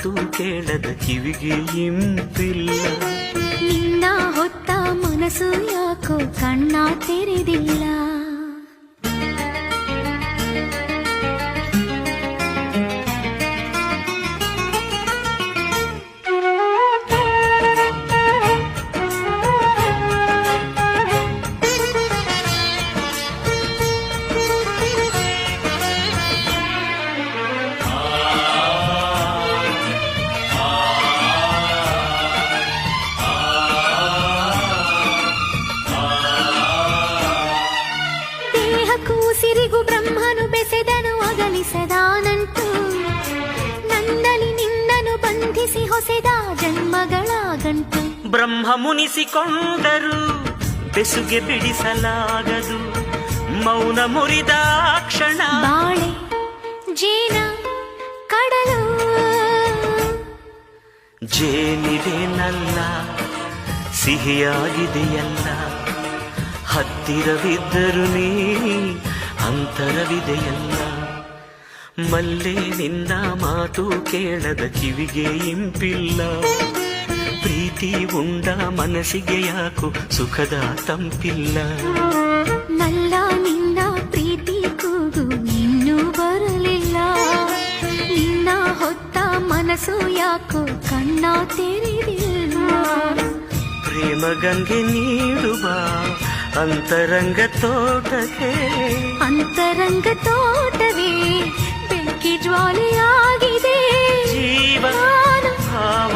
ಮಾತು ಕೇಳದ ಕಿವಿಗೆ ಇಂಪಿಲ್ಲ. ನಿನ್ನ ಹೊತ್ತ ಮನಸ್ಸು ಯಾಕೋ ಕಣ್ಣ ತೆರೆದಿಲ್ಲ. ಕೂಸಿರಿಗೂ ಬ್ರಹ್ಮನು ಬೆಸೆದನು ಅಗಲಿಸದಾನಂಟು. ನನ್ನಲ್ಲಿ ನಿನ್ನನು ಬಂಧಿಸಿ ಹೊಸೆದ ಜನ್ಮಗಳ ಗಂಟು. ಬ್ರಹ್ಮ ಮುನಿಸಿಕೊಂಡರು ಬೆಸುಗೆ ಬಿಡಿಸಲಾಗದು. ಮೌನ ಮುರಿದ ಕ್ಷಣ ಬಾಳೆ ಜೇನ ಕಡಲು. ಜೇನಿದೇನಲ್ಲ ಸಿಹಿಯಾಗಿದೆಯಲ್ಲ. ಹತ್ತಿರವಿದ್ದರು ನೀ ಅಂತರವಿದೆಯಲ್ಲ. ಮಲ್ಲೆ ನಿನ್ನ ಮಾತು ಕೇಳದ ಕಿವಿಗೆ ಇಂಪಿಲ್ಲ. ಪ್ರೀತಿ ಉಂಡ ಮನಸ್ಸಿಗೆ ಯಾಕೋ ಸುಖದ ತಂಪಿಲ್ಲ. ನಲ್ಲ ನಿನ್ನ ಪ್ರೀತಿ ಕೂಗು ಇನ್ನೂ ಬರಲಿಲ್ಲ. ನಿನ್ನ ಹೊತ್ತ ಮನಸ್ಸು ಯಾಕೋ ಕಣ್ಣ ತೆರೆದಿಲ್ಲ. ಪ್ರೇಮ ಗಂಗೆ ನೀಡುವ ಅಂತರಂಗ ತೋಟಕ್ಕೆ. ಅಂತರಂಗ ತೋಟವೇ ಬೆಂಕಿ ಜ್ವಾಲೆಯಾಗಿದೆ. ಜೀವ ಭಾವ